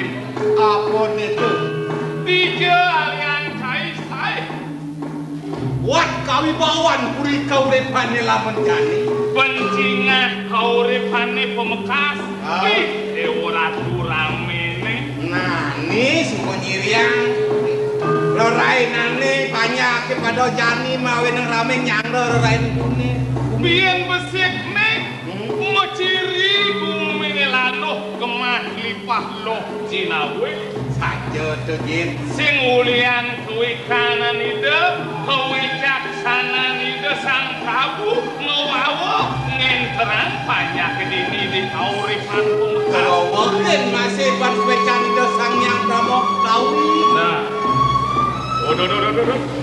Raden. Apa itu? Tiga alian cai-cai. Wat kawibawan puri kauripane lamun jani. Pencingah kauripane pemekas. Wih, Dewa Ratu ramene. Nah, ini semua nyiriang. Lerainane banyak kepada jani mawe nang rame nyang lerain kune. Biyen besik nek ngociri kumene lano kemah lipah loh cinawe. Saja tuh jin. Sing ulian kuwi kanan ide, kuwi caksanan ide sang Prabu ngawawa ngenteran banyak dini di kauripan pemekas. Kalau mungkin masih ban specan ide sang yang Brahma Kawi. Nah, Aduh.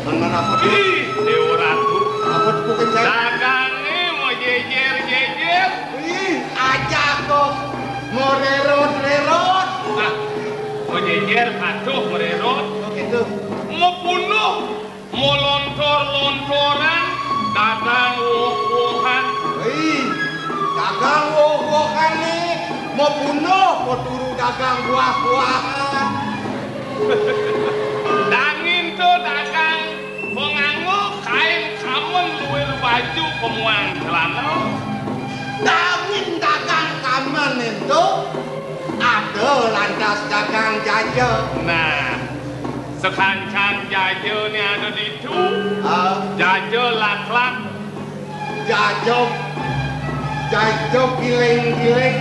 Mana apa tuh? Ih, Dewa Ratu. Apa tuh kencang? Dagange mau jejer. Ih, aja kok. Mau lerot. Nah, mau jejer, aduh mererot. Oh gitu. Mau bunuh, mau lontor-lontoran, dagang woh-wohan. Ih, dagang woh-wohan nih. Mau bunuh, mau turu dagang buah-buahan. Dangin tuh dagang penganggo kain kamen luwir baju pemuang celana. Dangin dagang kamen itu ada lantas dagang jaja. Nah, sekancang jaja ini ada di itu. Jaja lak-lak. Jaja giling-giling.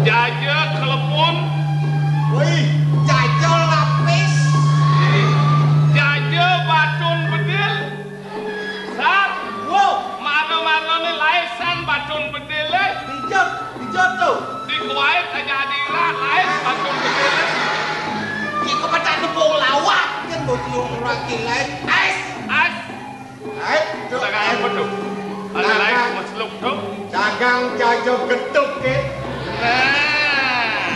Jaja kelepon. Wih, jaja lapis. Jaja batun bedil. Sat. Wow, Mano-mano ni laisan batun bedil. dijot tuh. Di Kuwait aja dirah lais batun bedil. Ki kepada tepung lawak kan mau tiung rakil lain. Ais. Dagang apa tuh? Ada lais masluk tuh. Dagang jaja getuk ke. Nah,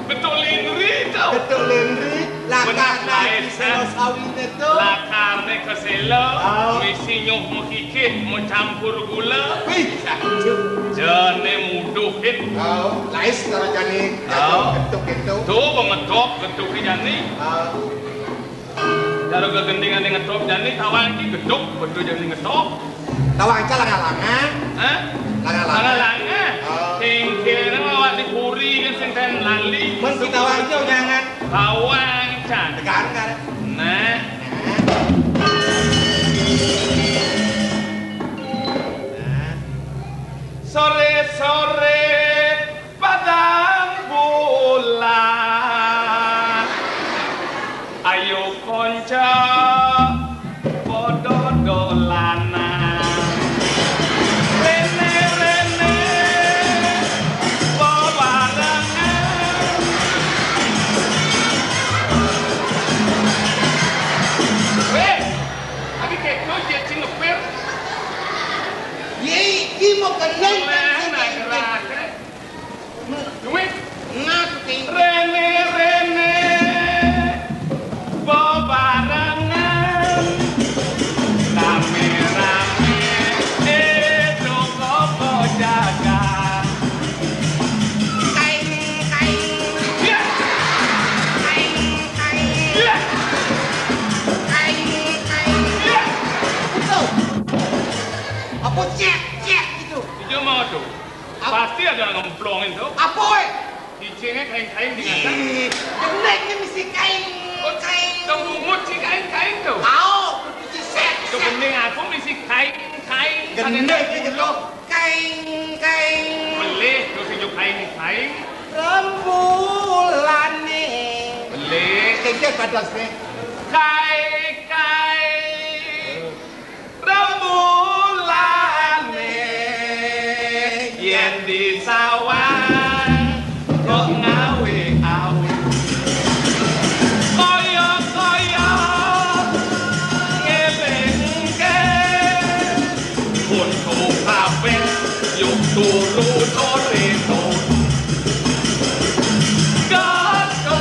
betul lindri tuh. Getuk lendri. Benak Lakana lain, kiselo sawin itu. Lakarne kesela, Oh. misi nyuh mekikit, mau campur gula. Wih, sakit. Jane muduhin. Lais kalau jani Oh. getuk itu. Tuh mengetop getuk jani. Kalau kegendingan dengan ngetop jani, tawang ki geduk betul jani ngetop. Tawang ca langa-langa. Hah? Langa-langa. Langa-langa. Oh. Tingkir awak dipuri kan sing ten lali. Men kita wajah jangan. Tawang can. Tekan kan. Nah, sore-sore padang bulan. Ayo konco podo dolanan. Rene bebarengan. Weh, abi keko je cing ngepir. Ye, mau kenal Nah, gerak. Duit. Nah, ting. Rene bebarengan. Rame-rame itu koko jaga. Kain. Ya, Kain. ya, Kain. ya. Itu. Apa cek gitu. Ijo mau tuh. Pasti ada ngemplong itu. Apa we? Icingnya kain-kain dengan kan. Gendengnya mesti kain. Kau mungut sih kain-kain tuh. Kau, mesti set. Tuh gending aku mesti kain-kain. Gendeng gitu. Kain. Belih, terus ijo kain-kain. Rembulan nih. Belih. Kayaknya padas nih. Kai rembulan yen di sawah kok ngawe-awe kaya ngelengke untuk kabeh yuk turu torito gato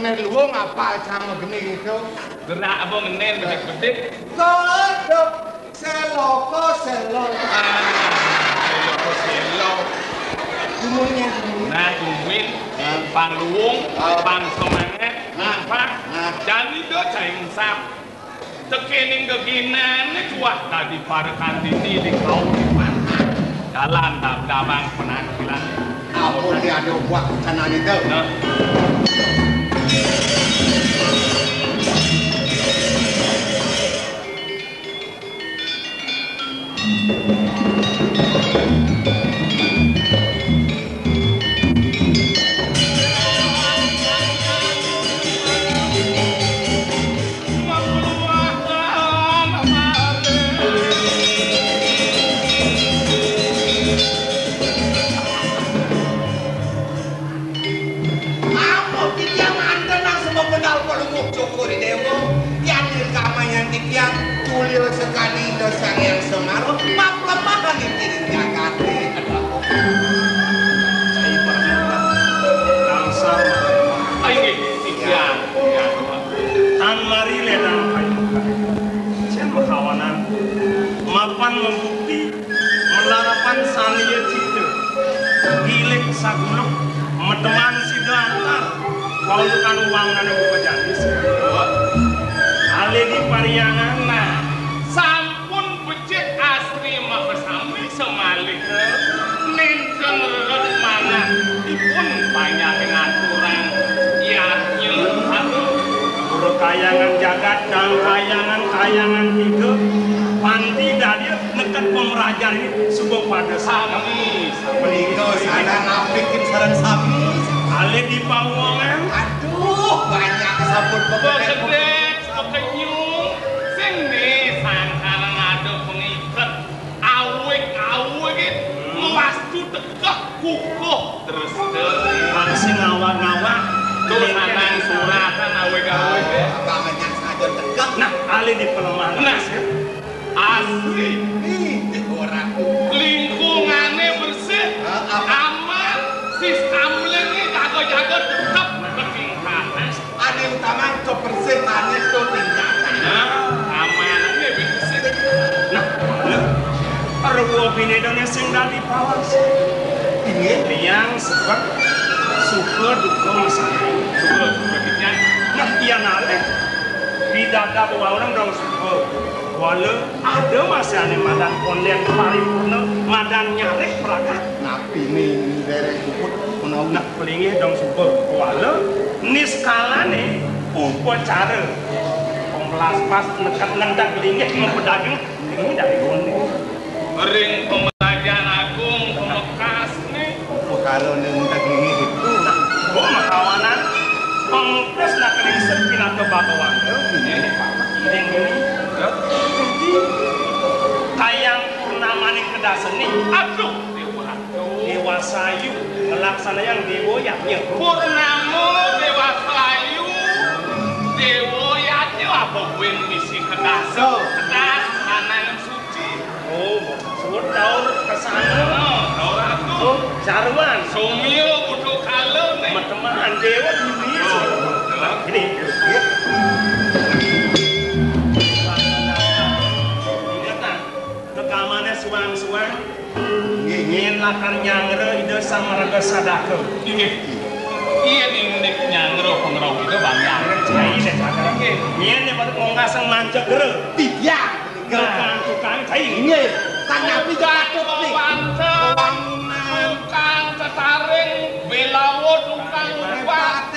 ngene luwung apa sama geni itu. Gerak apa ngenen bedik-bedik. Kodok seloko selo. Seloko selo. Gumunya. Nah, gumin, pan luwung, pan semangat, nampak. Jadi do caing sap. Tekening keginane kuah tadi para kantini di kau jalan dabang penampilan. Ampun dia ada buat sana itu. Tulio sekali dosa yang semaruh, maaf lemahan di piring Jakarta. Saya pernah langsung, ini tiga, tan mari ledang kayu siapa kawanan mapan membukti melarapan salia cita gilik saguluk meteman sidantar kalau bukan uang nane buka jandis ale di pariangan nah sampun becik asli mabesami semalik ninjeng relet mana dipun banyak ngaturan yaknya aduh kayangan jagat dan kayangan tiga panti dari nekat pemerajar ini sebuah pada sami Meninggal sana ngapikin sarang sami. ale di pawongan Aduh, banyak kesabut Begedek, bekenyung, sing nih sangkala ngado pengikat, awik-awik, mewastu tegak kukuh terus masih ngawak-ngawak terus anang suratan awik-awik. banyak saja tegak. nah ale di pelemahan Nah, asli, Ih, orang lingkungannya bersih, aman, sistemnya ini jago-jago tetap ketingkatan. ada utama kebersihan itu tingkatan. Amanannya bersih. nah perlu opini Indonesia nggak dipawas Ini yang sebab suka duka misalnya Suka kitnya. nah iya nale bidada bawa orang dong suka walau ada masih aneh madan konden paripurna madan nyarek perakat napi nih derek kuput menau nak pelingih dong suka walau niskalane upacara pembelas pas nekat nendak lingih mempedagang ini dari konden Ring pembelajaran agung pembekas nih. kalau nentak ini itu nah gua makawanan pengpres nak riset pinatu bakawan ini tayang purnama nih kedaseni Aduh, Dewa Sayu melaksana yang dewa yaknya Purnamo Dewa Sayu, Dewa Yatnya apa gue misi kedas, kedas mana yang suci. oh sebut daur kesana Daur aku, oh jarwan Sumio butuh kalau nih. teman dewa dunia ini ingatan rekamannya suang-suang ingin lakar nyangre ide sama raga sadaka Iya nih nyangro pengerau itu banyak. Cai deh cakar ingin nih pada penggasang mancak gere tidak tukang cai ini kan napi jatuh nih Pancen, tukang cetaring, belawo tukang ubah.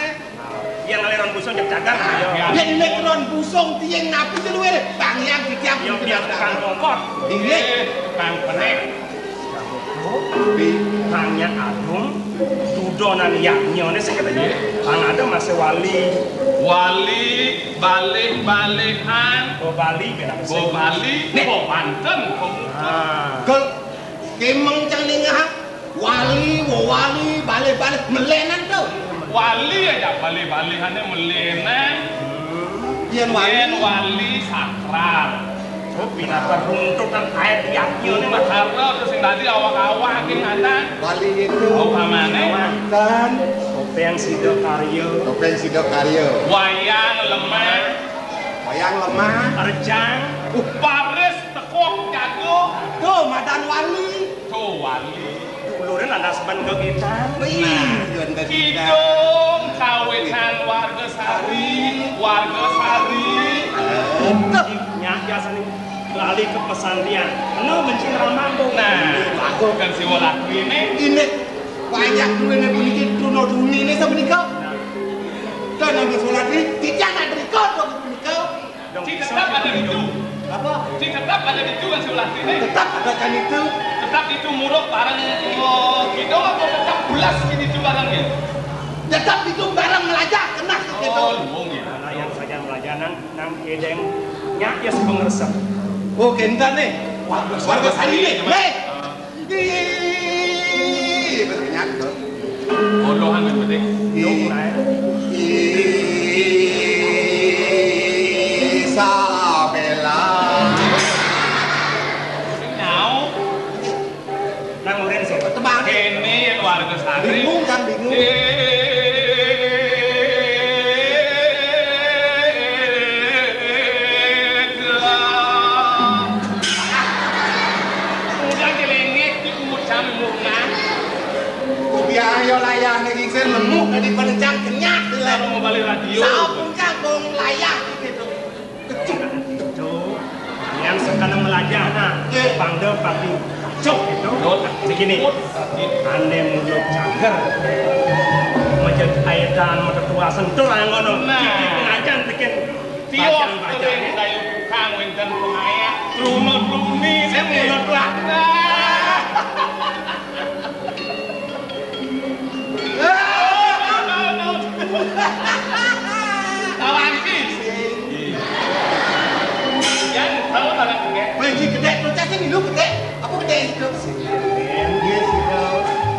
yang aliran busung jam cagar ya elektron busung tiang napi itu luwe bang yang tiap yang dia tukang kongkot ini Tukang penek. hanya agung dudonan yaknya ini sekatanya kan ada masih wali Wali balik-balikan, Bali beda go Bali, go Banten, ke kemeng celingah wali balik melenan tuh Wali aja balik-balikannya melenan, Yen wali sakral. oh binatang runtutan air yaknya ini mah Karena terus yang tadi awak-awak yang ada Wali itu Oh, kemana? dan Topeng Sidokaryo. Topeng Sidokaryo. Wayang lemah. Wayang lemah. Rejang. Baris tekok jago. Tuh Madan Wali. Tuh wali. Ulurin anak seban kegiatan. Kidung kawitan warga Sari. Warga Sari. Nyak biasa nih lali ke pesantren. Anu mencindra mampu. Nah, aku kan si walakri ini. Ini banyak duit yang bunyi tuno duni ini sebenikau. Dan yang sholat ini tidak ada berikut dong berikut. Tetap ada itu. Apa? Tetap ada itu kan si walakri ini. Tetap ada kan itu. Tetap itu muruk barang kidung atau tetap bulas ini itu barangnya. Tetap itu barang melajak kena gitu. Oh, luang ya. Karena yang saja melajanan nang kedeng nyak ya sepengeresep. Oh, kentan nih. Warga Sari nih. Hei. Berkenyak tuh. Bodohan kan penting. Dong naik. Isabella. Nyau. Nang urin sih. Tebak. Ini yang warga Sari. Bingung kan bingung. Ayo layar nih sen lemuk dari pencang kenyak Kalau mau balik radio. Saupun kagong layak gitu. Kecil. Tuh. Yang sekarang melajana. Pangde pati cok gitu. Begini. Ane mulut cager. Menjadi aidan metetua sentul yang ngono. Iki pengajan bikin Tiok kering kayu kang wenten pengayak. Trunut-truni. Saya mulut lah. Kawan sih. Yang tahu ada gede. Bagi gede, procesnya nih lu gede. Apa gede itu?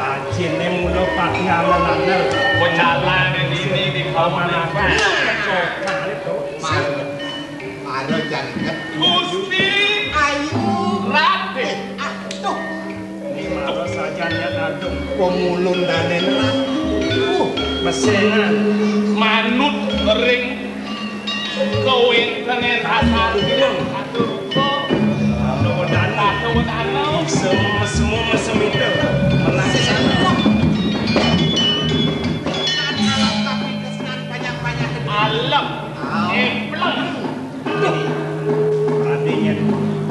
Ajine mulo pakngalan-alan. Bocalan ini di kawan apa? Ada jangan. Gusti Ayu. Rade. Tuh. Ini malah saja niat adung. Pemulun dan nenek. Mesenan. Manut ring kawin kenen asal bilang atur kok Nopo dana. tahu tanau Semua mesem itu. Menang sana. Alam tapi kesenangan banyak-banyak. alam empleng Artinya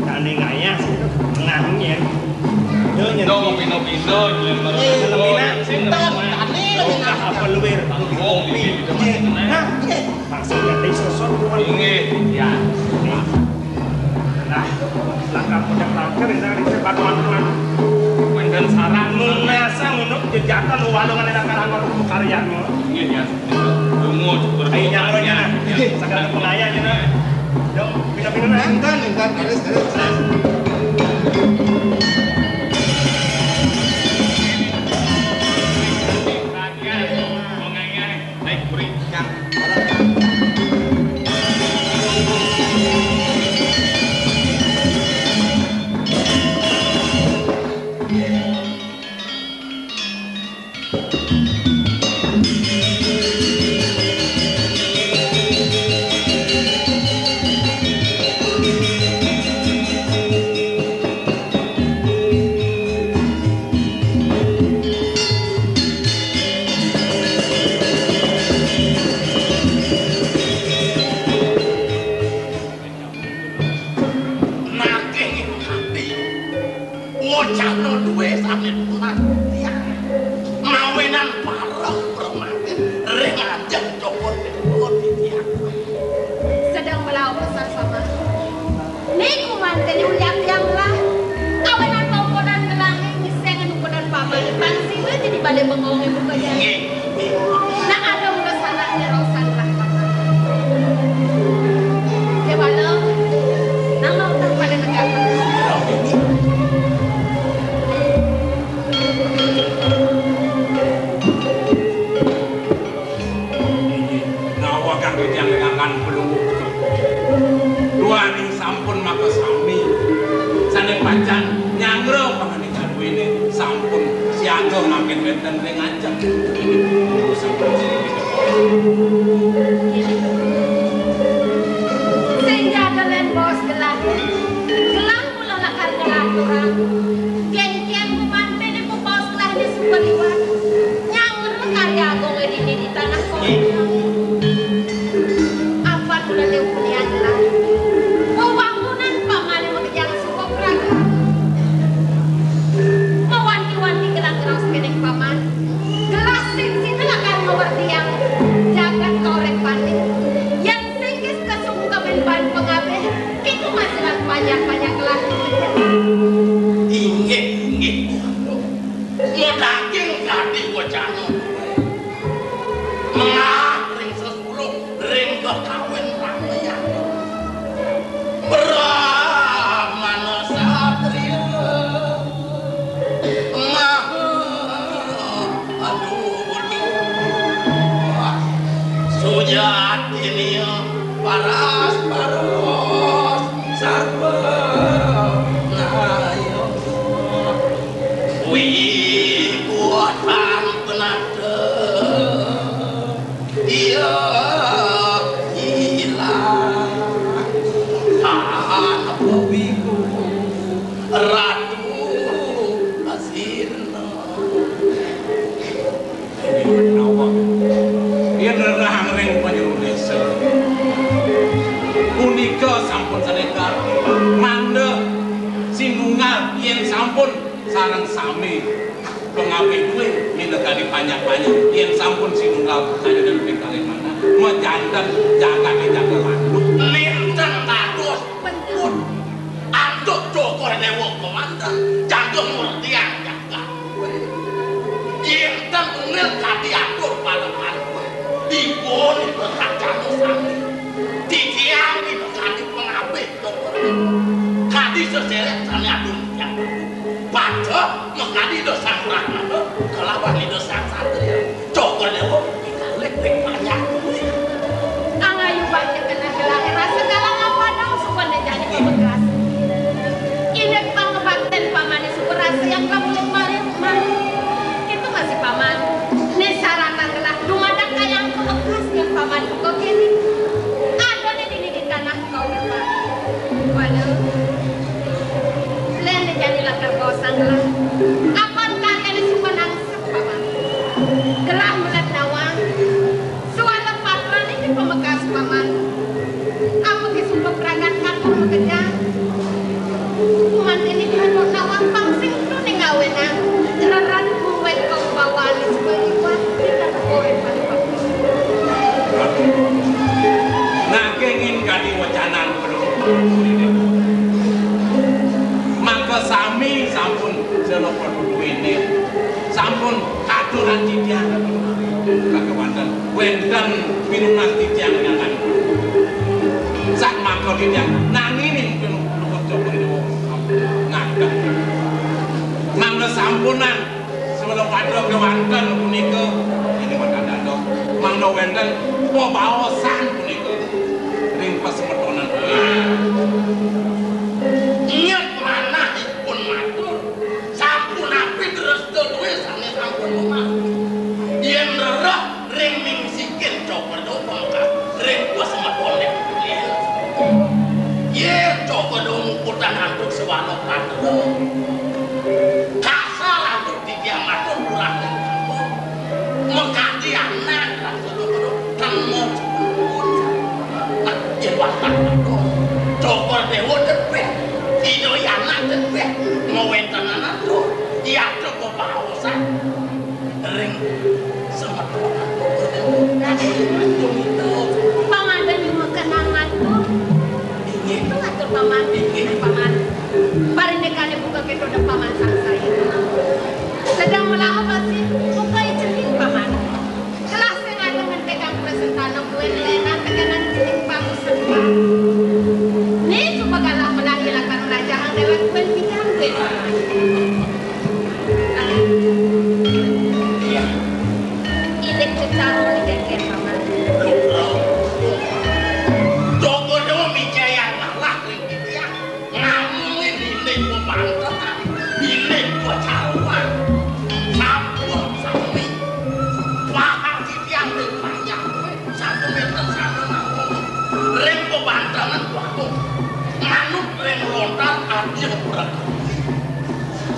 tani ngayah menangnya. Donya dong pino-pino lembar Tani lebih apa luwer. wong di Nah, maksudnya teh sosok ini ya Nah, langkah pudak langkah dari sebat teman-teman. wenden sarang Nunasa ngunuk jejatan walungan yang akan ngomong karyanya. ini ya dungu Ayo nyangronya, segala pengayanya nah. Yuk, pindah-pindah nah. Engkan, garis. naik kuring sedang melaut pesan sama niku manten uliak yang lah awenan pangkonan ngelangi ngisengan ukonan paman pangsi we jadi balik bengong ibu kaya nah ada udah sana nyerosan lah ya balo nang mau pada negara nawakan yang dengan pelunggu luaning sampun maka sami sane pacan nyangro panganikan ini sampun siang Panggo makin benten ning ngajak. Sehingga kalian bos gelah mula lakar gelah turang. Kian kumanten ibu bos gelah di Subaliwan. Nyangur karya agong ini di tanah kau. Apa mula lewulian gelah? Wawangunan paman yang mengejar suku praga. Mewanti-wanti gelang-gelang sekedeng paman. Gelas sing sini lakar mewarti yang jagat korek panik. Yang singkis kesungkapan ban pengabeh. Itu masalah banyak-banyak gelas. Inggit. Mau daging gading wajahmu. Ring sesuluh, ring berkawin rakyat. Brahmana satria. Sujatini paras sarva nayo buatan penada dia hilang anak bawiku ratu asirna Yen nerang ring panjuru desa. Punika sampun sanekar mandhe sinungal yen sampun sareng sami pengapi duwe minekani banyak-banyak yen sampun sinungal kanjenengan ping kalih mana mejanten jaga landuk linten kados pun antuk cokor dewa komandan jaga murtiang jaga jinten unil kadiatur palepan dipun berkacang sami dikiangi berkati pengabih kadi seseret sani adun yang pada mengkadi dosa rahmana kelawan di dosa satria cokor dewa dikalik banyak Angayu banyak kena gelah rasa kalah apa dong supaya jadi pembekas. Ini pangebakten paman super rasa yang kamu lemarin itu masih paman. Nesarakan gelah dumadak kayang pembekas yang paman kau kini. Ada di tanah kau paman. Waduh, lain jadi lakar kosan gelah. Apakah kalian super nangis paman? Gelah melat nawang. Suara patron ini pemekas paman. Apa disumpah peragatkan pemekerja? Kuman ini dihanut nawang pangsing itu ninggawenang. Raran kuwet kau bawa di Subaliwan. Kita terkoren pada paman. nah kengin kadi wacanan belum maka sami sampun senopo ini sampun katuran titian kakewanten wenten pinunas titian ngangan sak maka titian nangini mungkin luput coba itu ngagak mangga sampunan sebelum pada kewanten punika ini wadadado mangga wenten wabaosan punika ring pasemetonan ingat mana pun matur sampun api terus duwe sane sampun omah yen rerah ring ning sikil cokor do pangkat ring pasemetone yen cokor do ngkutan antuk sewalo patro kasal antuk dikiamatur kurang mengkati anak temu yen watak cokor dewa depeh ido anak depeh ngewenten anak tuh iya cukup baosan ring semetonan Paman dan cuma kenangan tuh. Itu ngatur paman. Paman. Paling dekane buka keto Padanan waktu manut reng lontar aja kurang.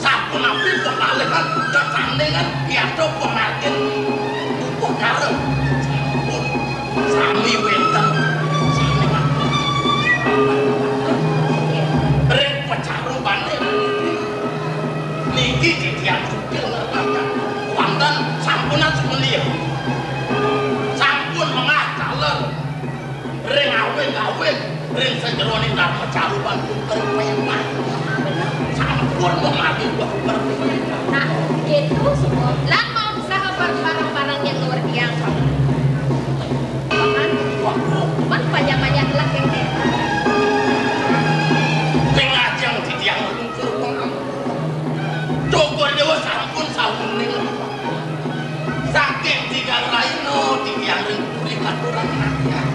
Sapu nabi pengalihan kesandengan tiada pengajian buku karep. Sampun sami wenten sami mati. Reng pecarubane niki titiang sugih ngerti. Wonten sampunan semelia. Sampun mengacaler ring awet ring sejerone ndak pecaruban terpemah sampun mati nah gitu semua lah mau usaha barang-barang yang luar biasa kan banyak-banyak lah yang pengajang di tiang lungsur Jogor Dewa sampun sahuning saking tiga raino di tiang ring aturan rakyat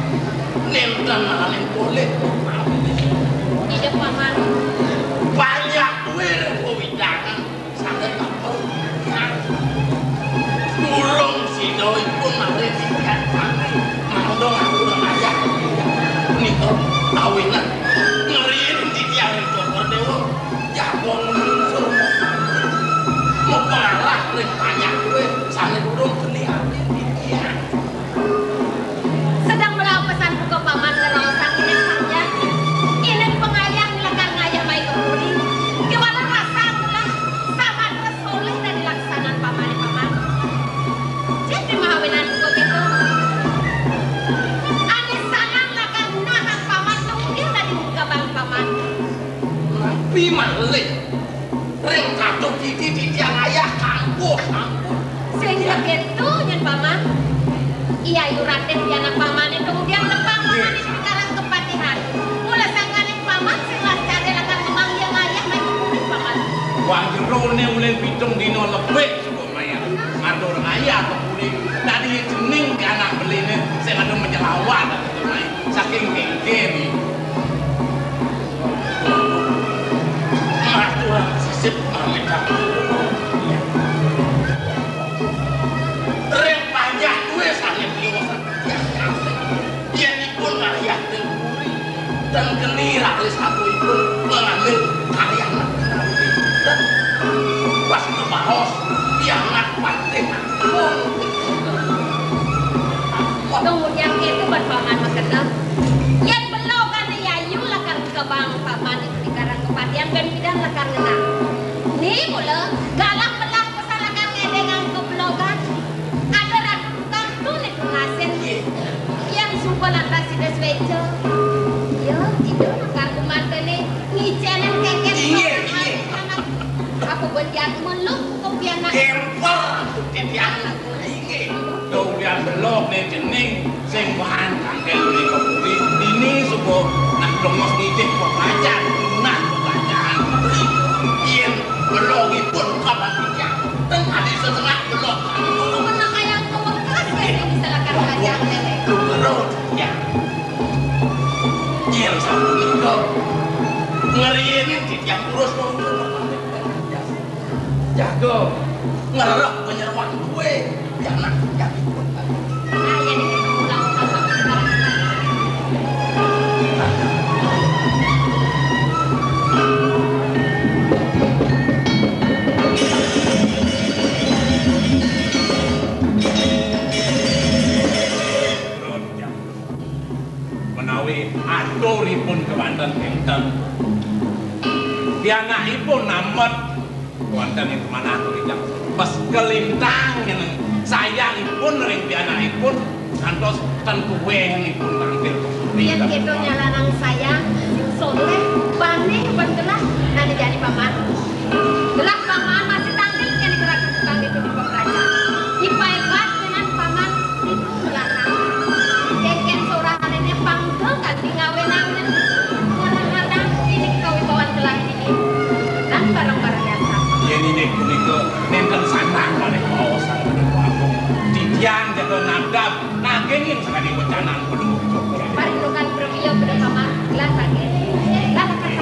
nenten alin boleh tidak paman banyak duit pewidangan sangat tak perlu tulung si doi pun mari tiket pakai mandong aturan aja nikah kawinan ngeriin di tiang Jogor Dewa jagon menyusul mau pengarah ring banyak duit sangat turun geni ambil di tiang sedang melakukan pesan buka paman ngerosang ini saja ini pengayang lekar ngayah baik kebudi gimana rasa lah sama tersoleh dan dilaksanakan paman jadi mahawinan buka itu anis sanang lekar nahan paman kemudian tadi buka bang paman tapi malih ring kacau di tiang ayah kampus sehingga gitu nyen paman iya yuraden di anak paman itu kemudian tepang paman itu sekarang kepatihan mulai sangkanin paman setelah cari lakan memang yang ayah main kulit paman wah jerone mulai pitung dino lebih sebelum maya ngatur ayah kepuli tadi jening di anak beline saya ngadu menjelawat gitu main saking gengge aturan sisip mereka ring panjang duit sangat liwasan yang pun ayah tengkuri dan geni ralis aku itu mengambil karya nanti dan pas ngebahos yang nak patih kemudian itu berpaman mengenal yang belau kan yayu lakan ke bang paman itu di karang kepatihan dan tidak lakan ngenang nih mula galang belah kesalahan ngedengan ke belogan ada rakukan tuh nih pengasen yang sumpah lantas tidak sewejo ya itu nakar kumante nih ngicenin keket anak aku berjat meluk kemudian nak kempel titian ini kemudian belok nih jening sing bahan kangkel nih kepuli ini subuh nak dongos nitip pelajaran nah pelajaran yang belum pun kapan titian dan ada setengah belum pernah kayak kemekas kayak bisa lakan belajar nenek belum ya yang satu itu ngeriin titian terus jago ngerok penyeruan gue yang nak yang ikut ah ya nih ketemu lawan sama sekarang menawi aturipun kewanten enten piyambakipun namet wonten ing kemana atur ingkang pas kelintang sayangipun ring piyambakipun kantos ten kuwenipun tampil biar gitu nyalanang sayang soleh bani bengelah nanti jadi paman gelah paman masih tampil yang digerak tukang itu di pemeraja dipaebat dengan paman itu melanang keken sorangan ini panggil kan di ngawenangan kadang-kadang ini kewibawaan gelah ini dan barang-barang yang sama yen ini punika nenten sanang kalih kaosan menika agung titian jaga nadab nanging sakadi becanan penduduk Jogja parindukan berkiyo pada paman gelah sakit gelah kakak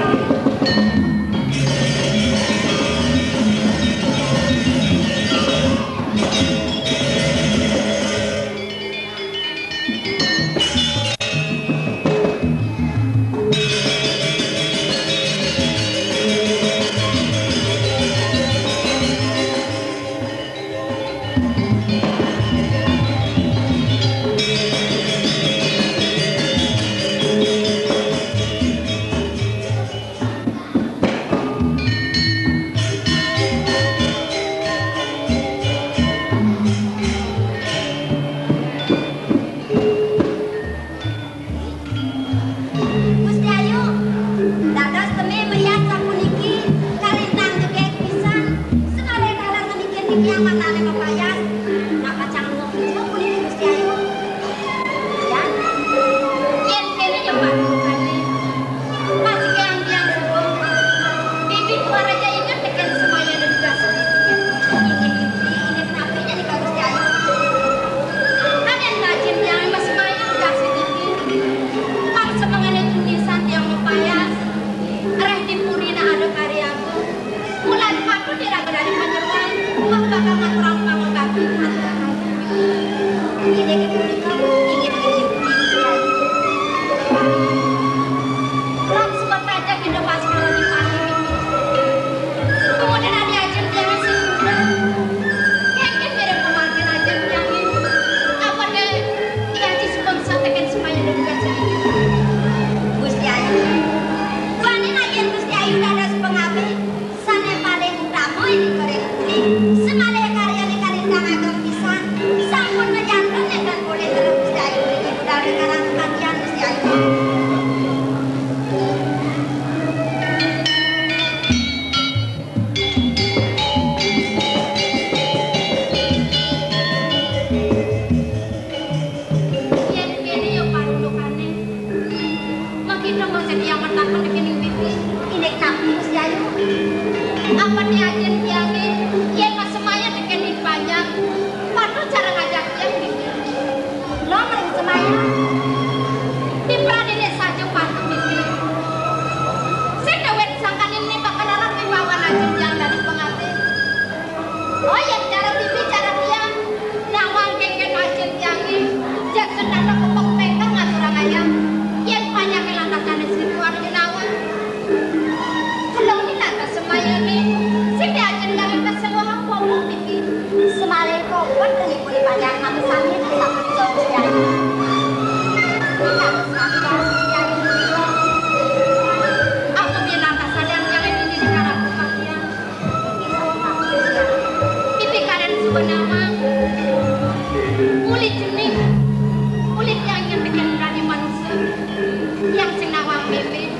yang sing nawang pipi.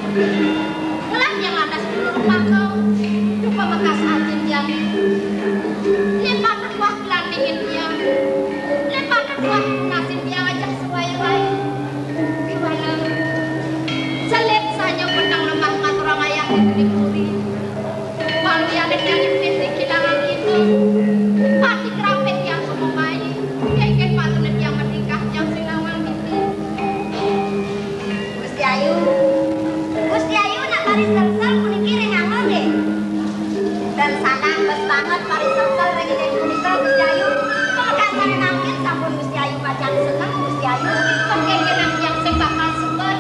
Ngelam yang landas dulu rumah kau. Lupa bekas ajen yang lepas keluar gelandingin dia. Lepas keluar nasin dia ajak sesuai-suai. Gimana? Selip saja pedang lemah ngaturang ayah itu dipuri. Walau yang dari pinti kilangan itu. Pasti kerapet yang semumai. Yakin patunet yang menikah yang sing nawang pipi. Gusti Ayu nak baris sel-sel kuning kiri nganggo deh. Dan sanang bes banget baris sel-sel lagi deh kunika Gusti Ayu. Pemekasan nangkin sampun Gusti Ayu pacan seneng Gusti Ayu. Pengkekenan yang sing bakal sebut.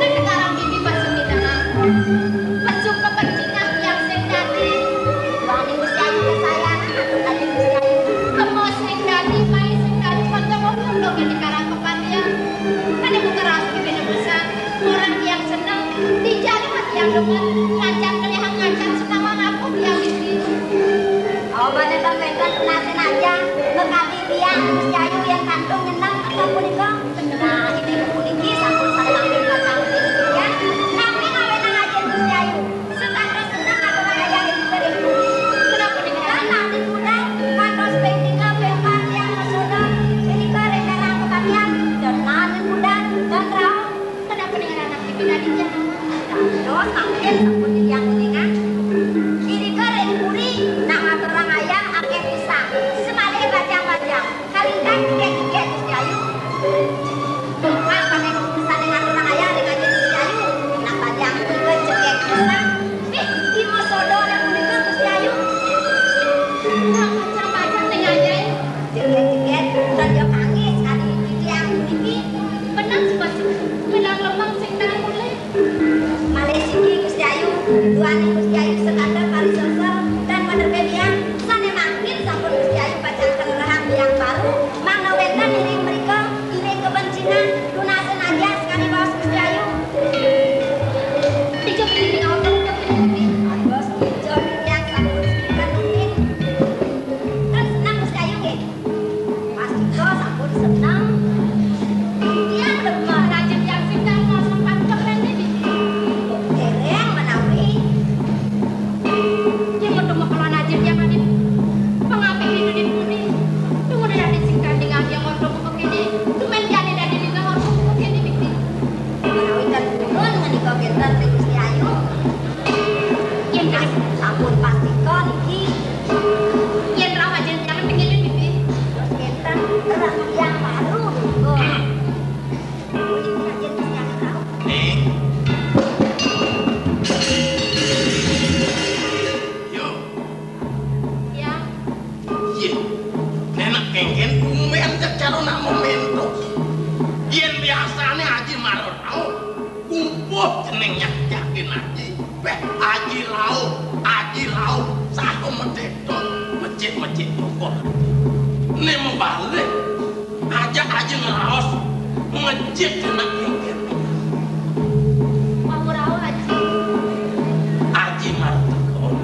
Dan sekarang bibi pasemidahan. Pejuk kepencingan yang sing dadi. Wani Gusti Ayu kesayang atau tadi Gusti Ayu. Kemos sing dadi mai sing dadi foto-foto dong di karang kepatian. Kan ibu keras kibina besar. Orang yang senang dijadi hati yang demen ngajak kelihatan ngajak senama aku yang isi. Oh mana bangkaikan nasin aja bekati tiang Gusti Ayu yang kandung nyenang atau punika. Nah ini kepuniki sampun saling kacang ini ya. Kami ngawenang aja Gusti Ayu. Setangga senang atau ayah itu dari bumi. Kenapa dengan nanti muda kantor spendingnya bebas yang kesoda. Ini keren dalam kepatian dan nanti muda dan raw. Kenapa dengan anak dipindah di jalan? Terus sampai sampun yang kuningan. Ini keren puri nama terang ayah akeh pisang. Semale bajang-bajang. Kalingkan tiga-tiga Gusti Ayu. Bukan pakai keputusan dengan orang ayah dengan Gusti Ayu. Nak bajang tiga cekek pisang. Di mosodo yang kuningan Gusti Ayu. Nah bajang-bajang dengan ayah. Cekek-cekek dan dia pangis kali yang kuniki. Benar sebab melang lemang sing nang mulai. Malesiki Gusti Ayu, tuane Gusti Ayu sekadar paling sosok dan penerbebian sane makin sampun Gusti Ayu pacang kelerahan yang baru. Mangga wetan iring mereka, iring kebencinan, lunasen aja sekali bos Gusti Ayu. Tiga pilih auto kepilih. Bos hijau yang sampun kanunin. Dan senang Gusti Ayu nggih. Pasti kok sampun senang. Dia lemah rajin yang singkang ngomong pancok rene di dereng menawi. Dia ketemu keluar rajin yang ada pengambil itu di bumi. Tunggu dari singkang dengan yang ngomong begini. Cuman jadi dari dengan ngomong begini bikin. Menawi dan turun menikah genter di Gusti Ayu. Yang dari sampun pasti kok niki. Yang rawa rajin yang begini bikin. Terus genter terang yang baru. Yen biasane Haji Marotau kumpuh jeneng yakin Haji. Beh Haji Lau saho medhedok masjid toko. Ne membalik ajak Haji ngeraos masjid jeneng kengken. Mau rau Haji. Haji Marotau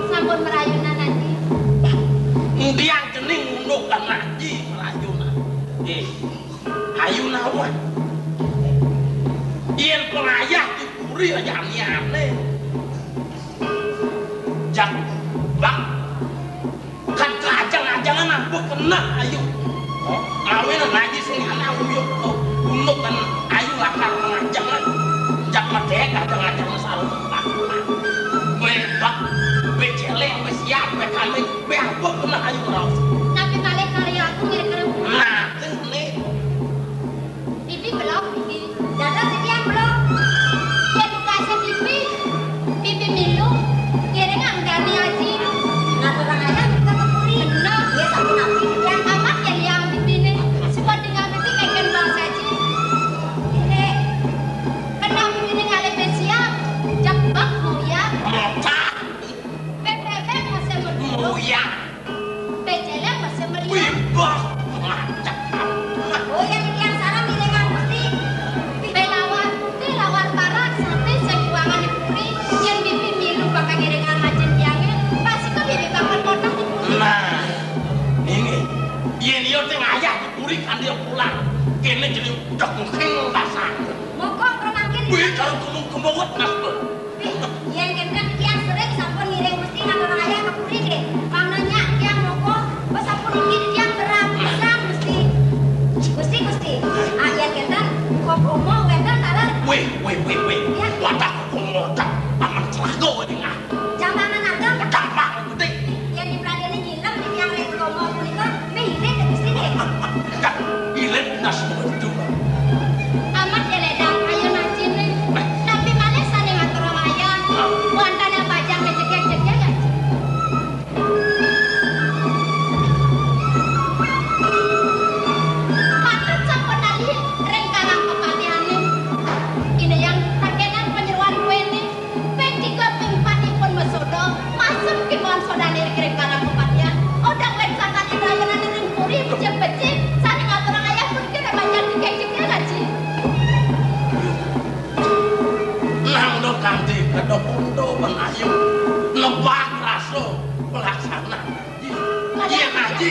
Sampun merayunan Haji. ndiang jeneng ngono kan Haji merayunan. Ayu nawan. Yen pengayah dipuri aja aneh-aneh. Jak bang kan kajang-ajangan aku kena ayu. Ngawin ngaji sing anak uyuk untuk kan ayu lakar pengajangan. Jak medhek kajang-ajangan salah. Kowe bak becele wis siap kami be aku kena ayu raos. Tapi kali karya aku kira-kira Nah, ini Bibi belum Bibi. Dadah si dia belum. Dia tukasnya Bibi. Bibi minum. Kira nggak gani Haji. Nah orang ayah kita kepuri. Benar. Dia satu nabi yang amat ya liang Bibi nih. Semua dengan Bibi kayak bahasa Haji. Kuwi karo kemung-kemungut Mas. Yen kan kian sering sampun ngiring mesti ngatur raya ke puri deh. Mananya kian moko wis sampun iki kian berat pisan mesti. Gusti. Ah yen kan kok promo wedan salah. Weh. Wadah komodak aman celaka kowe ngah. Jambangan agam Dampak penting. yen dipradene nyilem di tiang rek promo punika mihire ke Gusti deh. Kak, ilet nas itu. Amat eledang ayo najine. Tapi malah sane ngatur raya. Wantane pajang ngejek-jeknya ya. Patut sampun nali rengkanang kepatiane. Ini yang takenan penyeruan kuene. P3 pimpanipun mesodo masuk ke pohon sodane rengkanang kepatian. Odang len sakan rayonan ring puri becek-becek sane ngatur raya pun kira banyak dikek-jeknya gaji. Nang do kanthi kedok-ondo menayu lebak raso pelaksana. Iya ngaji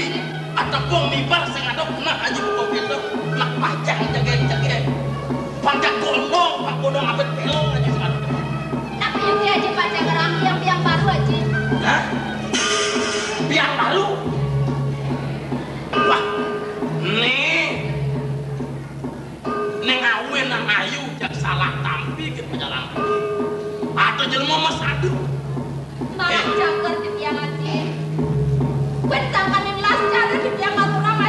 atepung mibar sing ada kena haji buku itu nak pajang jage-jage. Pajak gondong, pak gondong apet pelong aja sing ada. Tapi yang dia aja pajak kerang yang baru aja. Hah? Biar baru. Wah, nih ngawin nang ayu jak salah tampi ke penjalan. Atau jelma mas adu. Malah jagar di tiang aja. Wen sampan yang las cara di tiang ngaturang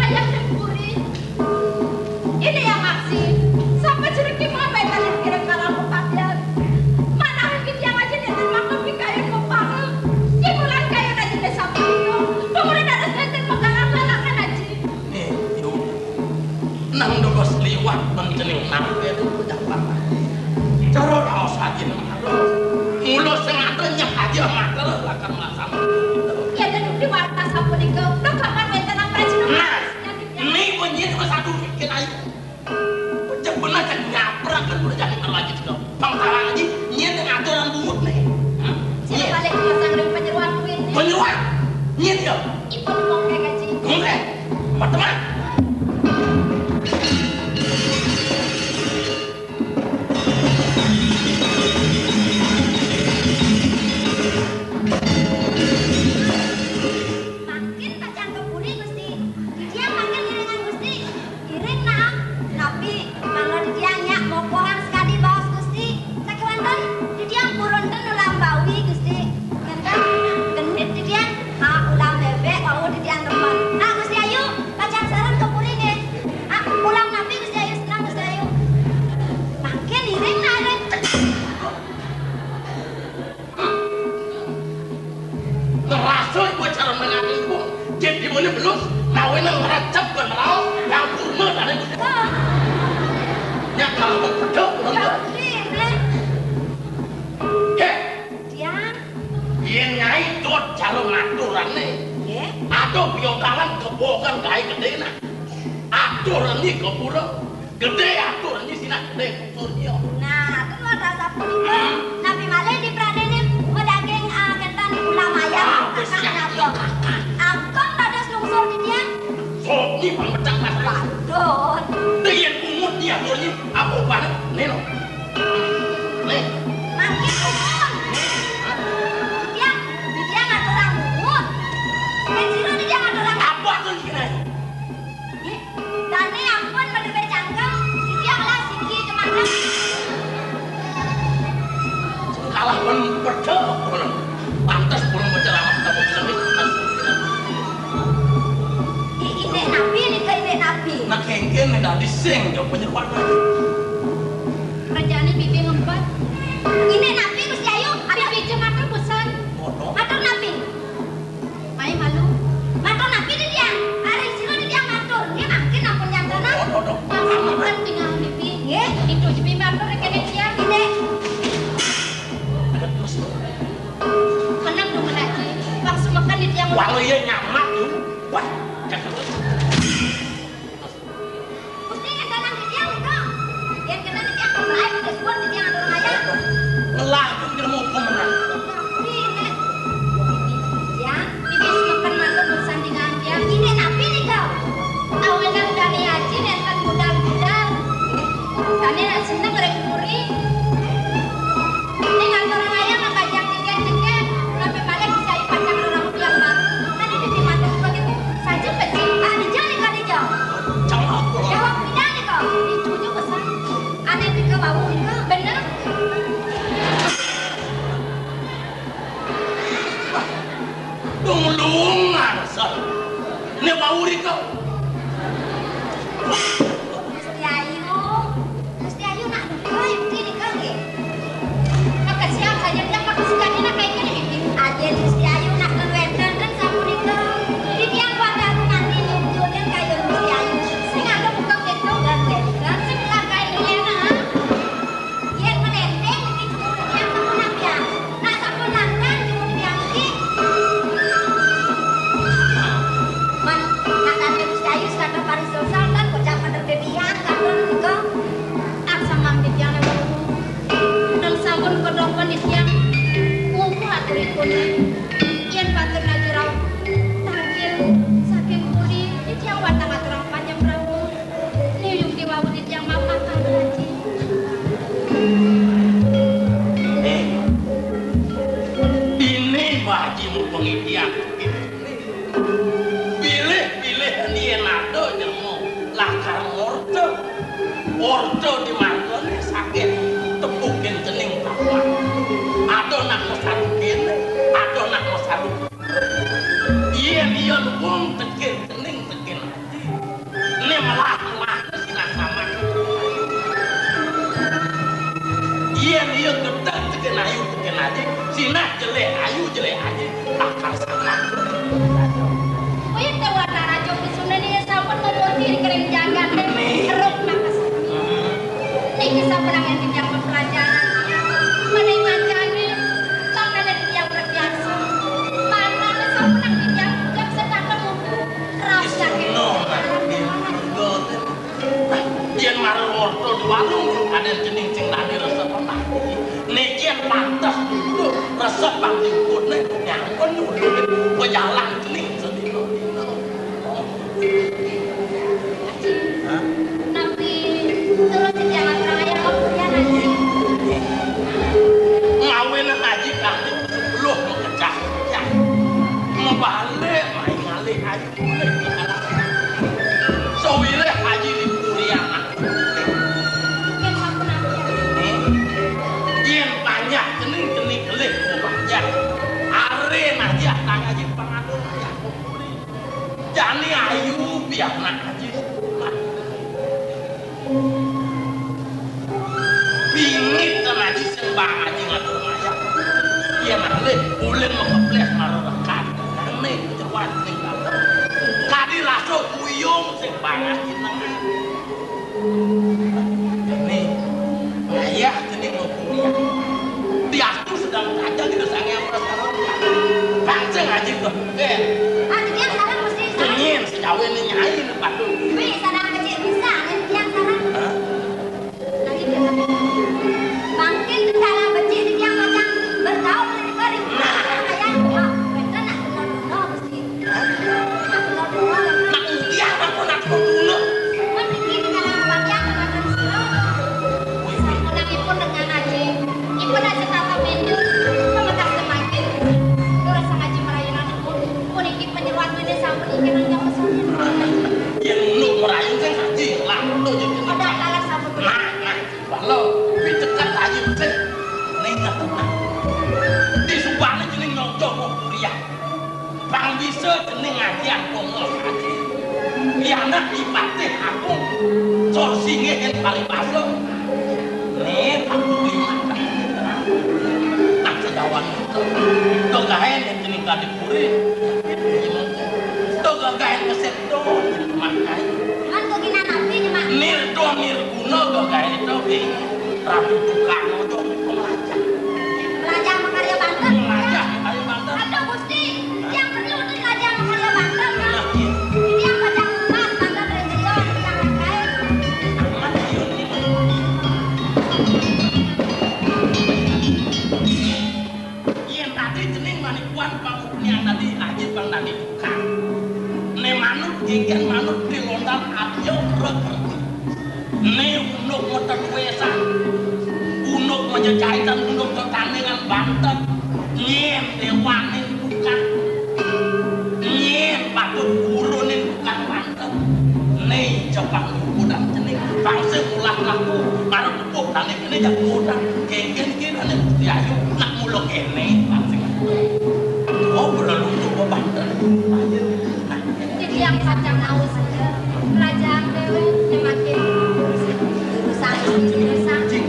ayah dan puri. Ini yang aksi. Sampai ceriki mama tadi kira kalah kepatian. Mana lagi tiang aja nih termak lebih kaya kepang. Ibulan kaya aja deh sampai itu. Kemudian ada senten makanan aja. Nih, yuk. Nang dobos liwat pencening nampe itu udah apa? Cara raos haji nang halo. Mulo sing ado nyek haji mater lakar melaksana. Ya dan di warta sampun iku. Nek kapan wenten apa jeneng? Nah, ini bunyi cuma satu bikin ayu. Pecah benar kan nyaprak kan udah jadi terlanjut dong. Bang talang aja, nyet yang aturan bungut nih. Sini balik ke pasang ring penyeruan kuwi. Penyuat, nyet ya. Ipun wong kayak gaji. Oke, teman-teman. Makin pajang ke puri Gusti. Dia makin iringan Gusti. Iring nak. Tapi mangga di dia nyak mokohan sekali bawas Gusti. Sakiwanten di dia purunten ulam bawi Gusti. Ngenten genit di dia ulam bebek wau di dia teman. Nah Gusti ayu pajang sareng ke puri nge. Ulam nabi Gusti ayu senang Gusti ayu. Makin iring nak rek. Terasa gue cara menangani ibu. Jadi mana belum? Nawin yang meracap gue merau. Yang kurma dari gue. Ya kalau betul belum. Ya, Dia yang nyai dot calon aturan nih. nggih. Aduh biokalan kebohongan kayak gede nah. Aturan ini kepura. Gede aturan ini sini gede kuturnya. Nah, itu ada sapu itu. Nabi Malay di Pradene medaging kentan ulam ayam. Angkong dados lungsur di dia. Sok ini pemecah masalah. Waduh. Dia pungut dia murni. Apa banget? Nih loh. Nih. Makin umur. Dia ngatur orang umur. Kecil dia ngatur orang. Apa tuh ini? Tani ampun berdebet cangkem. Dia lah siki kemana? Kalah pun berdek. Pantas belum berceramah kamu sendiri. Ini nabi ini ke ini nabi. Nak kengken dah diseng jauh penyeruan lagi. Kerjaan bibi ngembat. Ini nabi Gusti Ayu. Bibi jeung ngatur bosan. Bodoh. Ngatur nabi. Ai malu. Ngatur nabi di dia. Hari silo di dia ngatur. Dia makin ampun nyantana. Bodoh. Kan tinggal bibi. Nggih, itu bibi ngatur kene dia gede. Ada terus. Menang dong menaji. Langsung makan di dia. Walau iya nyamak tuh. Wah, jangan terus. Gusti ngandalan di dia enggak. Yang kena di dia kan baik geus buat di dia ngatur aya. Lagu dia mau pemenang. Nabi nek. Ya, bibi makan mantu bersandingan dia. Ini nabi nih kau. Awenan dari haji nenten budal-budal. Kane seneng rek puri kau. Gusti Ayu nak doy ini kan ge. Maka siap saja dia pakai sejani nak kayak gini. Aja Gusti Ayu nak keluarkan kan sapunika. Di tiang pada nanti nyujunin kayak Gusti Ayu. Sing ada buka gitu dan wekan sing kayak gini nah. Yen menenteng iki cuma tiang sapunan ya. Nak sapunan kan cuma tiang iki. Man, nak tadi Gusti Ayu sekarang Paris Sultan kan bocah pada bebian kan nika. Aksa mambit yang lewat dan sampun kodong pandit yang ngumpul aturipun yen batur najurau tagil saking budi di tiang watang aturang panjang prabu niyung diwawu di tiang mapakan haji. Ini bajimu pengidian. Pilih dia nado jemu lakar ordo di margone sakit tepukin cening tawa. Ado nak mesarukin, ado nak mesaruk. Iya luang tekin cening tekin. Ini malah sinak sama. Iya gedek tekin ayu tekin aja. Sinak jelek ayu jelek aja. Lakar sama. Wih tewa rajo pisuna nih sampun ngoboti di kering jagat eruk nakas. Niki sampun yang tiang pelajaran. Menengahane sampai di tiang berbiasa. Mana sampun di tiang jam sedang nemu. Rasa No, Yen marah orto di warung ada jening cing tadi resep apa? Nekian pantas dulu resep bang diukut nih nyangkon dulu berjalan jening sedino. Nabi terus di jalan raya kemudian aja. Ngawin haji kali sebelum mengecah ya. Ngebalik main ngalih haji mulai di anak. Sowile haji di Puriana. Mungkin sampun aja. Yen banyak jening kelih banyak. Are aja tang haji pangadu ya. Jani ayu biar nak haji. Bingit haji sembang haji ngatur maya. Yen ngalih ulen mengeples marah rekan. Nih cepat tinggal. Kadi raso kuyung sing banget di tengah. Nih, ayah jening lo kuliah. Dia tuh sedang kacau di desa yang merasa kacau aja tuh. Adik yang sarang mesti sarang. Dingin sejauh ini nyai nih padu. Wih sarang kecil bisa adik yang sarang. Lagi dia tapi bangkit ke dalam becik di yang macam bergaul dari korim. Ayah gua, mereka nak kenal mesti. Nak dia aku nak dulu. Memiliki dengan bagian dengan silo. Sampun pun dengan aji. Ibu nasi tata menu. Pemetas semakin. Terus ngaji merayakan pun. Pun iki penyeruan ini sampun ikan yang mesunin. Yang lu merayu kan haji lah lu jadi. Ada kalah sampun. Nah, kalau bicekat haji mesti. Nih nggak tenang. Di subahnya jening nyocok mau kuliah. Bang bisa jening ngajian kongol haji. Liana ipate aku sorsinge yang paling pasok. Nih aku lima tak sedawan itu. Dogahen yang jening kadi puri. Dogahen keset don makai. Man kok gina nabi cuma. Nirdo nirguna dogahen itu di Ratu Tukang itu pelajar. Belajar makarya Banten. Pelajar makarya Banten. Ada Gusti yang perlu belajar makarya Banten. Nah, iya. Ini yang pada mas Banten Region yang lain. Aman iya ini. Iya tadi jening manikuan panguknya tadi aja bang tadi tukang. Ne manut genggen manut di lontar abyo rek-rek. Ne unuk motor wesan. Unuk menjejaitan unuk pertandingan Banten. Nyen dewanin tukang. Nyen patut urunin tukang Banten. Ne Jepang udang jening bangsa ulah laku karo tepuk tane kene jak udang genggen kene ane Gusti Ayu nak mulo kene bangsa. Oh perlu tuh Banten. Jadi yang macam naus saja. Kerajaan dewe semakin besar besar.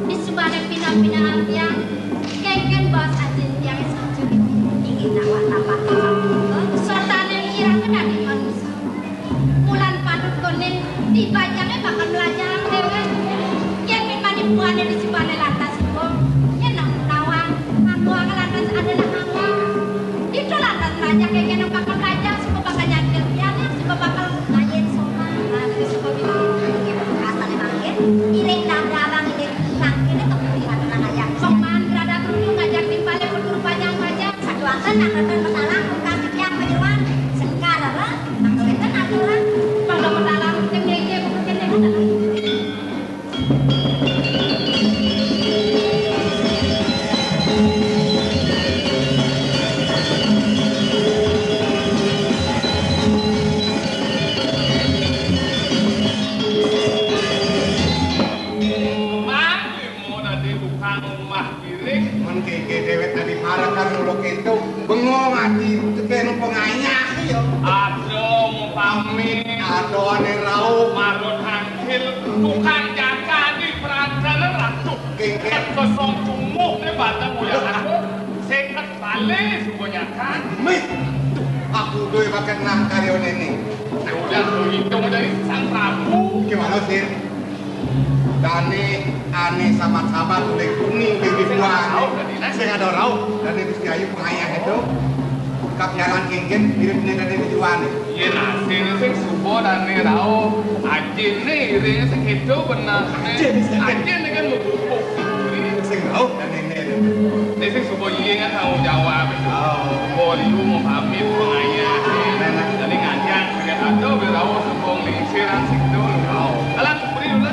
Di sebuah pindah-pindah yang kengken bos ajin yang sejuk ingin nawak tapak sultan yang irang kena di manusia bulan padut konen dibajangnya bakal belajar dewe yang manipuannya di sebuah lantas itu yang nawang aku akan lantas adalah aku itu lantas raja kengken yang bakal belajar semua bakal nyakil biarnya semua bakal ngayen sopan nanti semua bilang asal emangin iring dadabang ini langkini kemudian tenang aja soman gerada perlu ngajak timpalnya berguru panjang aja satu angkan angkatan masalah kasih yang penyuan sekarang lah angkatan aturan pada masalah yang dia mungkin yang ada itu bengong ati tekeno penganyah yo Aduh pamit aduh ane rauh marut hangkil tukang jaga di perantara ratu Kengken. kosong kumuh ne batang uya aku sekat balik semuanya kan mih aku duwe pakai nah karyo nene udah tuh hitung dari sang prabu gimana sih Dani ane sama-sama boleh kuning di ribuan saya ada rauh dan itu si ayu pengayah itu kap jalan kengken mirip-mirip dari ribuan iya nasi sing subuh dan nerau ajin nih ini segitu benar ajin ini kan membubuk sing rauh dan ini ini sing subuh iya kan tanggung jawab boleh lu mau pamit pengayah jadi ngajak dengan ada berau subuh lingsiran situ alam kupri dulu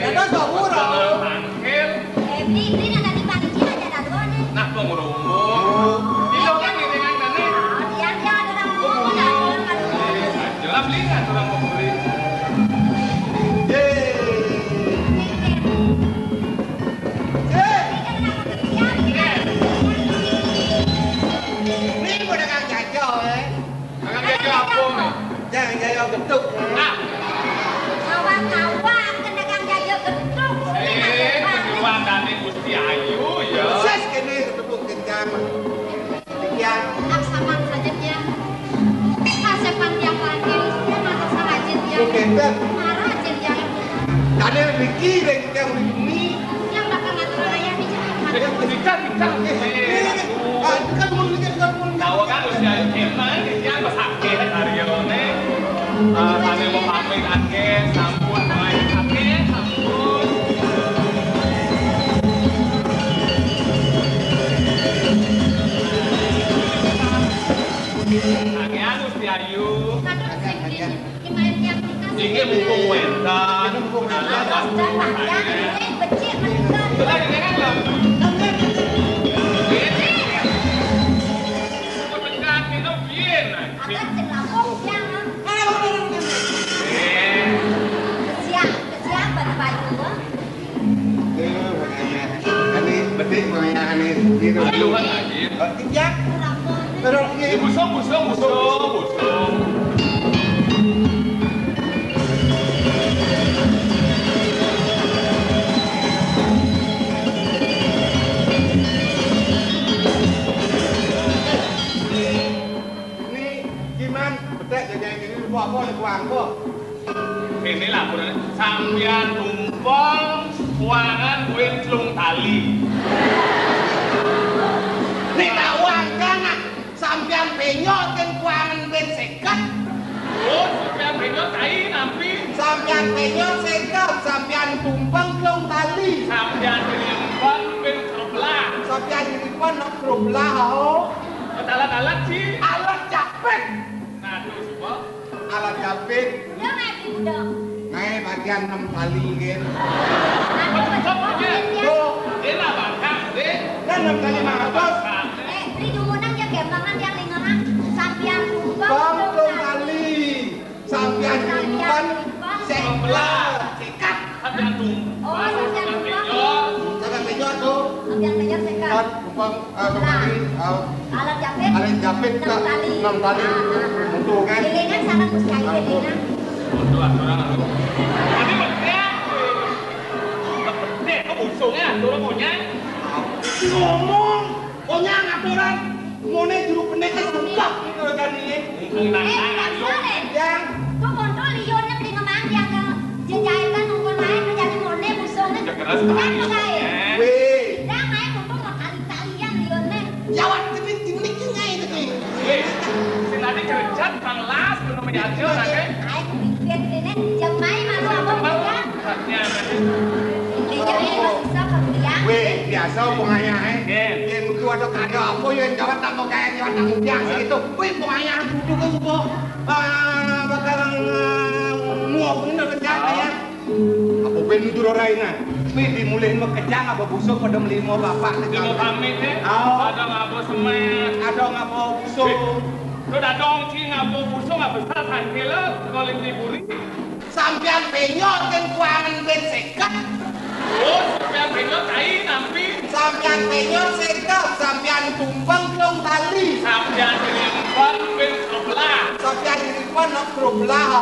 Ada sahur. Beli ada di Paris aja dah tuan. Nah pengurumu, bilo kan ini dengan dana. Yang dia ada dalam buku dah orang ada. Jelas beli kan orang mau beli. Ini udah kagak jajah Akan dia jawab apa nih? jangan jajah bentuk. Ah, Kawan-kawan kena kang jaga bentuk. penyuan dana Gusti Ayu ya. Ses kene bentuk kencang. Demikian. Aksaman saja dia. Asepan tiang lagi, dia masa sarajin dia. Kenten. Marajin dia. Tadi Ricky dan yang ini. Yang bakal ngatur ayah di jalan. Dikak. Itu kan mau bikin kamu. Tahu kan Gusti Ayu emang dia besake karyone. Tadi mau pamit ake sampun main ake sampun. Ake Gusti Ayu. Aduh, sing di main tiang kita. Ini mumpung wentan. Dan panjang, ini becik meninggal. Betul ini kan lo. Ini. Pendekat itu bien. Ada sing lapuk yang kesiang pada baju. Ini betik makanya ini gitu. Ayu kan aja. Ya, terus ini Busung. ini gimana? Betik jadi ini apa nih kuang kok? Ini lah sambian tumpong kuangan wentlung tali. Nek tak wangkan sampean penyot kan kuangan ben sekat. Oh, sambian penyot tai nampi. Sampean penyot sekat, sampean tumpang klong tali. Sambian penyempat ben terbelah. Sampean ini pan nak kerublah. Alat-alat sih. Alat japit. Nah, tuh semua. Alat japit. Dia mati udah. Ngai bagian 6 tali kan. Tuh, enak banget deh. Dan 6 tali mangatos. Beli dumunan ya gembangan yang lingahan sampian Bang tali. Sampian simpan sebelah sikat. Sampian tum. Oh, sampian pinjol. Sampian pinjol tuh. Sampian pinjol sekat. Kan kumpang kembali. Alat japit. Alat japit ke 6 tali. Untuk kan. Lilingan sangat mesti lilingan. Untuk orang aku. Ini maksudnya. Nek, kau busungnya, turun punya. Ngomong, punya aturan. Mau nih juru pendekar sumpah gitu kan ini. Yang Tuh kontrol lionnya beli ngemang yang jejailkan nungkul main menjadi mone busungnya. Keras Kan sekali. pakai. weh, Dah main untung mau kali-kalian lionnya. jawab timik juga itu nih. Weh, si Nadi kerja kelas belum menjadi lagi. Ayo pikir ini jam main malu apa ya? Haknya Jadi masih bisa kerja. Weh, biasa pengayah Ken. Yang mungkin ada kado apa yang jawab tak mau kayak jawab tak mau biasa gitu. Weh, pengayah duduk ke semua. Bakalan muak ini udah kerja ya. Apa ben itu orang Weh, dimulai kejang apa busuk pada melimo bapak. Dia mau pamit deh. Oh. Ada ngapa semen. Ada ngapa busuk. Lu dah dong sih ngapa busuk ngapa besar tangkil kalau di buri. Sampian penyot kan kuangan ben sekat. Terus sampai penyok cair nampi. Sampian penyot sekat. Sampian tumbang dong tali. Sampai dilimpan ben sebelah. Sampian diripan nak kerublah.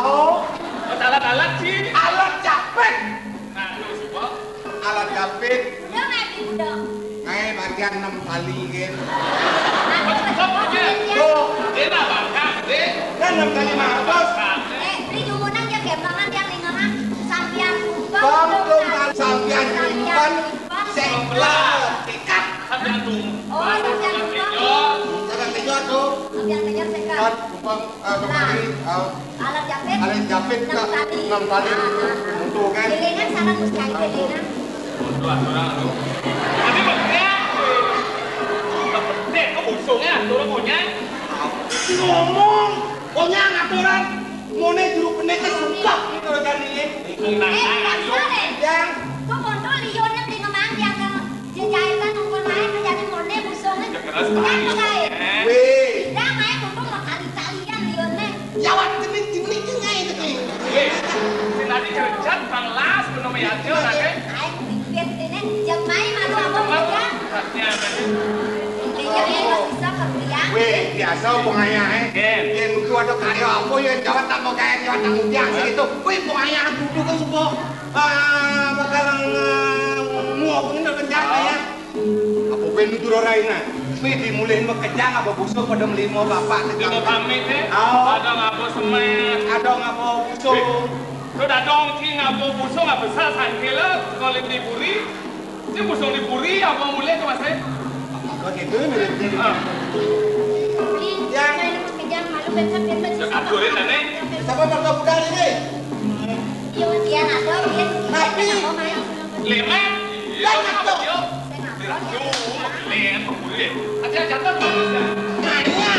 Alat-alat sih. Alat japit. Nah, itu semua. Alat japit. Dia mati udah. Ngai bagian 6 tali kan. Tuh, enak banget deh. Dan 6 tali mangatos. Beli dumunan ya gembangan yang lingahan sampian Bang tali. Sampian simpan sebelah sikat. Sampai tum. Oh, sampian Pinjol. Jangan penyot tuh. Sampian pinjol sekat. Kan kumpang kembali. Alat japit. Alat japit ke 6 tali. Untuk kan. Lilingan sangat mesti lilingan. Untuk orang aku. Ini maksudnya. Nek, kau busungnya, turun punya. Ngomong, punya aturan. Mau nih juru pendekar sumpah gitu kan ini. Yang Tuh kontrol lionnya beli ngemang yang jejailkan nungkul main menjadi mone busungnya. Keras Kan sekali. pakai. weh, Dah main untung mau kali-kalian lionnya. jawab timik juga itu nih. Weh, si Nadi kerja kelas belum menjadi lagi. Ayo pikir ini jam main malu apa ya? Haknya Jadi masih bisa kerja. Weh, biasa pengayah Ken. Yang mungkin ada kado apa yang jawab tak mau kayak jawab tak mau biasa gitu. Weh, pengayah duduk ke semua. Bakalan muak ini udah kerja ya. Apa ben itu orang Weh, dimulai kejang apa busuk pada melimo bapak. Dia mau pamit deh. Oh. Ada ngapa semen. Ada ngapa busuk. Lu dah dong sih ngapa busuk ngapa besar tangkil kalau di buri. Ini busuk di buri apa mulai ke mas Begitu mirip. Beli yang kejam malu besar biar masih Jangan aturin nenek. Siapa marga budal ini? Iya, dia ada dia. Tapi Lemet. Lemet tuh. Lemet buri. Aja jatuh. nanya.